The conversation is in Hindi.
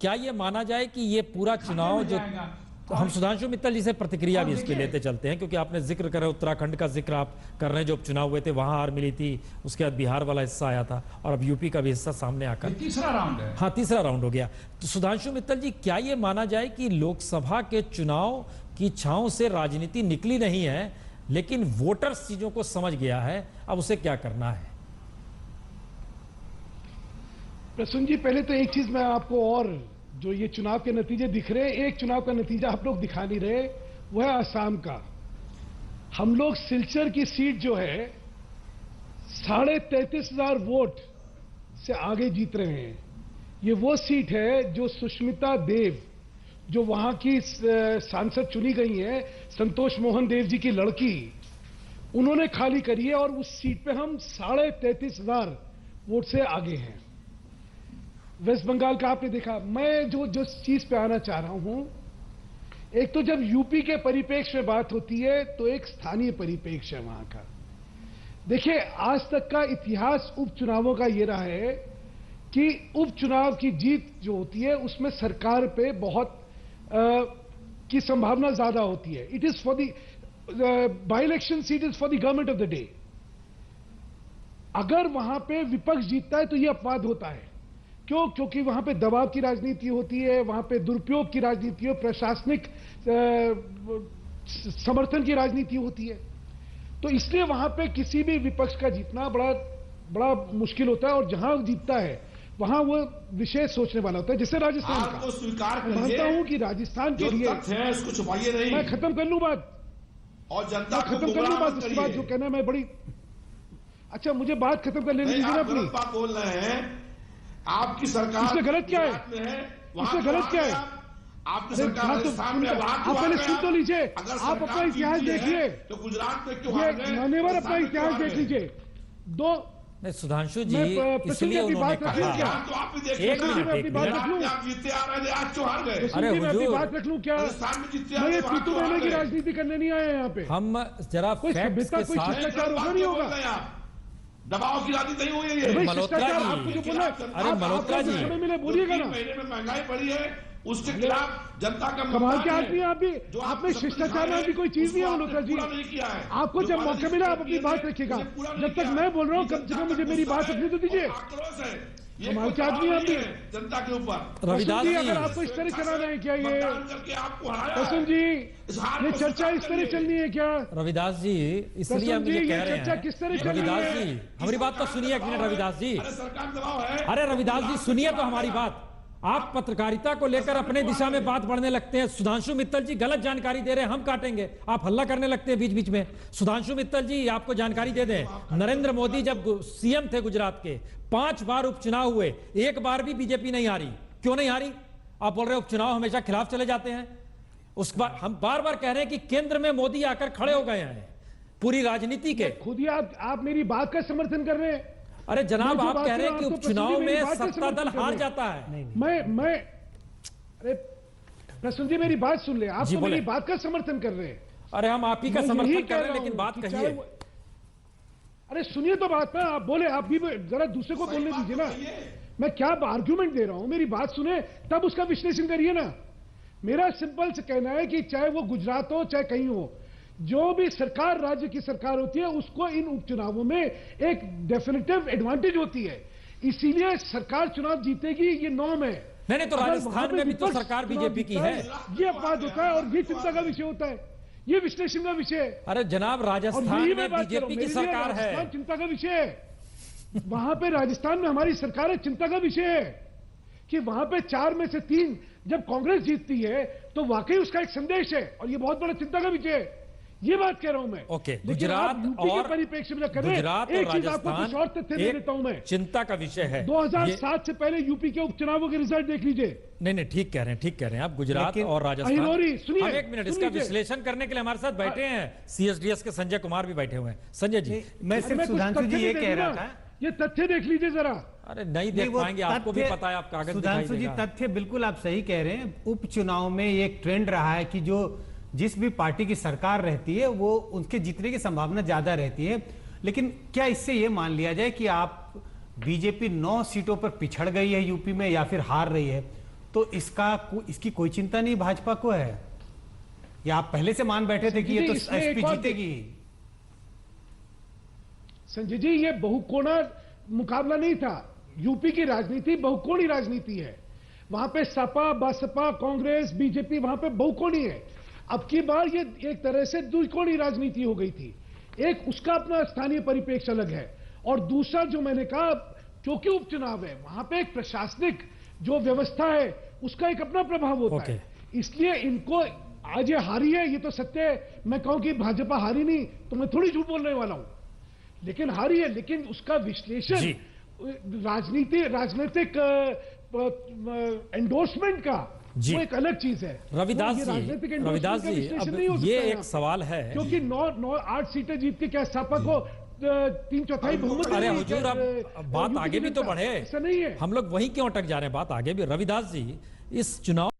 क्या ये माना जाए कि ये पूरा चुनाव जो हम सुधांशु मित्तल जी से प्रतिक्रिया भी इसके लेते चलते हैं, क्योंकि आपने जिक्र करा उत्तराखंड का जिक्र आप कर रहे हैं, जो उपचुनाव हुए थे वहां हार मिली थी, उसके बाद बिहार वाला हिस्सा आया था और अब यूपी का भी हिस्सा सामने आकर तीसरा राउंड है। हाँ, तीसरा राउंड हो गया। तो सुधांशु मित्तल जी, क्या ये माना जाए कि लोकसभा के चुनाव की छांव से राजनीति निकली नहीं है, लेकिन वोटर्स चीजों को समझ गया है, अब उसे क्या करना है? प्रसून जी, पहले तो एक चीज मैं आपको, और जो ये चुनाव के नतीजे दिख रहे हैं, एक चुनाव का नतीजा आप लोग दिखा नहीं रहे, वो है आसाम का। हम लोग सिलचर की सीट जो है 33,500 वोट से आगे जीत रहे हैं। ये वो सीट है जो सुष्मिता देव, जो वहां की सांसद चुनी गई है, संतोष मोहन देव जी की लड़की, उन्होंने खाली करी है और उस सीट पे हम 33,500 वोट से आगे हैं। वेस्ट बंगाल का आपने देखा। मैं जो चीज पे आना चाह रहा हूं, एक तो जब यूपी के परिप्रेक्ष्य में बात होती है तो एक स्थानीय परिप्रेक्ष्य है वहां का। देखिए, आज तक का इतिहास उपचुनावों का ये रहा है कि उपचुनाव की जीत जो होती है उसमें सरकार पे बहुत की संभावना ज्यादा होती है। It is for the by election seat is for the government of the day. अगर वहां पे विपक्ष जीतता है तो यह अपवाद होता है। क्यों? क्योंकि वहां पे दबाव की राजनीति होती है, वहां पे दुरुपयोग की राजनीति हो, प्रशासनिक समर्थन की राजनीति होती है। तो इसलिए वहां पे किसी भी विपक्ष का जीतना बड़ा मुश्किल होता है, और जहां जीतता है वहां वो विशेष सोचने वाला होता है। जैसे राजस्थान का, स्वीकार मैं मानता हूं कि राजस्थान के लिए इसको छुपाइए नहीं। मैं खत्म कर लूं बात, और जनता को खत्म कर लूं बात, उसके बाद जो कहना मैं बड़ी अच्छा, मुझे बात खत्म कर लेने दीजिए ना अपनी। बात बोल रहे हैं, आपकी सरकार इसमें गलत क्या है? इसमें गलत क्या है? आपकी सरकार राजस्थान में आप पहले सुन तो लीजिए। आप अपना इतिहास देखिए, तो गुजरात में क्यों मान्यवर अपना इतिहास देख लीजिए। दो नहीं सुधांशु जी, इसलिए उन्होंने कहा, एक मिनट आप जीते आ रहे हैं, आज क्यों हार गए? अरे मैं बात रख लूं क्या? मैं ये तू महीने की राजनीति करने नहीं आए यहाँ पे। हम जरा फैक्ट्स के साथ, शिष्टाचार होगा नहीं होगा, दबाव की राजनीति नहीं हुई है। मल्होत्रा जी, आपको जो बोला, अरे मल्होत्रा जी, मिले बोलिएगा ना। महीने में महंगाई बढ़ी है, उसके खिलाफ जनता का कमाल के आदमी आप भी, आप में शिष्टाचार में भी कोई चीज नहीं है मल्होत्रा जी। आपको जब मौका मिला आप अपनी बात रखिएगा। जब तक मैं बोल रहा हूँ कम से कम मुझे मेरी बात रखने तो दीजिए। कमाल के आदमी आप भी जनता के ऊपर। रविदास जी, अगर आपको इस तरह चलाना है क्या ये प्रसून जी, ये चर्चा इस तरह चलनी है क्या? रविदास जी, इसलिए हम ये कह रहे हैं, किस तरह चल रही रविदास है? जी हमारी बात तो सुनिए एक मिनट। रविदास जी, सरकार दबाव है। अरे रविदास जी सुनिए तो हमारी बात। आप पत्रकारिता को लेकर अपने दिशा में बात बढ़ने लगते हैं। सुधांशु मित्तल जी गलत जानकारी दे रहे हैं, हम काटेंगे। आप हल्ला करने लगते हैं बीच बीच में। सुधांशु मित्तल जी आपको जानकारी दे दें, नरेंद्र मोदी जब सीएम थे गुजरात के, 5 बार उपचुनाव हुए, एक बार भी बीजेपी नहीं हारी। क्यों नहीं हारी? आप बोल रहे हैं उपचुनाव हमेशा खिलाफ चले जाते हैं। उस बार हम बार बार कह रहे हैं कि केंद्र में मोदी आकर खड़े हो गए हैं पूरी राजनीति के। खुद ही आप मेरी बात का समर्थन कर रहे हैं। अरे जनाब, आप कह रहे हैं कि उपचुनाव में सत्ता दल हार जाता है। मैं अरे प्रसून जी मेरी बात सुन ले। आप तो मेरी बात का समर्थन कर रहे हैं। अरे हम आप ही का समर्थन कर रहे हैं, लेकिन बात कहिए। अरे सुनिए तो बात ना, आप बोले, आप भी जरा दूसरे को बोलने दीजिए ना। मैं क्या आर्ग्यूमेंट दे रहा हूं, मेरी बात सुने तब उसका विश्लेषण करिए ना। मेरा सिंपल से कहना है कि चाहे वो गुजरात हो चाहे कहीं हो, जो भी सरकार राज्य की सरकार होती है उसको इन उपचुनावों में एक डेफिनेटिव एडवांटेज होती है। इसीलिए सरकार चुनाव जीतेगी, ये नॉर्म है। नहीं तो राजस्थान में भी तो सरकार बीजेपी की है। ये अपवाद होता है और ये चिंता का विषय होता है, ये विश्लेषण का विषय है। अरे जनाब, राजस्थान में बीजेपी की सरकार है, चिंता का विषय है। वहां पे राजस्थान में हमारी सरकार है, चिंता का विषय है कि वहां पे 4 में से 3 जब कांग्रेस जीतती है तो वाकई उसका एक संदेश है, और ये बहुत बड़ा चिंता का विषय है। ये बात कह रहा हूं मैं। ओके, गुजरात और परिप्रेक्ष्य में गुजरात और राजस्थान और तथ्य दे देता हूं मैं, चिंता का विषय है। 2007 से पहले यूपी के उपचुनावों के रिजल्ट देख लीजिए। नहीं ठीक कह रहे हैं आप। गुजरात और राजस्थान, सुनिए, हम एक मिनट इसका विश्लेषण करने के लिए हमारे साथ बैठे हैं सीएसडीएस के संजय कुमार भी बैठे हुए हैं। संजय जी, मैं सिर्फ सुधांशु जी ये कह रहा था, ये तथ्य देख लीजिए जरा। अरे नहीं देख पाएंगे, आपको भी पता है, आप कागज दिखाई सुधांशु जी तथ्य बिल्कुल आप सही कह रहे हैं। उपचुनाव में एक ट्रेंड रहा है कि जिस भी पार्टी की सरकार रहती है वो उनके जीतने की संभावना ज्यादा रहती है। लेकिन क्या इससे ये मान लिया जाए कि आप बीजेपी 9 सीटों पर पिछड़ गई है यूपी में या फिर हार रही है, तो इसकी कोई चिंता नहीं भाजपा को है, या आप पहले से मान बैठे थे कि ये तो एसपी जीतेगी? संजय जी, ये बहुकोणा मुकाबला नहीं था। यूपी की राजनीति बहुकोणी राजनीति है। वहां पे सपा, बसपा, कांग्रेस, बीजेपी वहां पे बहुकोणी है। अब की बार ये एक तरह से द्विकोणी राजनीति हो गई थी। एक उसका अपना स्थानीय परिप्रेक्ष्य अलग है, और दूसरा जो मैंने कहा, क्योंकि उपचुनाव है, वहां पे एक प्रशासनिक जो व्यवस्था है उसका एक अपना प्रभाव होता है। इसलिए इनको आज ये हारी है, ये तो सत्य है। मैं कहूं कि भाजपा हारी नहीं तो मैं थोड़ी झूठ बोलने वाला हूं, लेकिन हारी है। लेकिन उसका विश्लेषण राजनीतिक एंडोर्समेंट का वो एक अलग चीज है। रविदास जी, अब ये एक सवाल है, क्योंकि 8 सीटें जीत के क्या सपा को 3/4 बहुमत? अरे हुजूर, अब बात आगे भी तो बढ़े, ऐसा नहीं है। हम लोग वहीं क्यों अटक जा रहे हैं? बात आगे भी। रविदास जी, इस चुनाव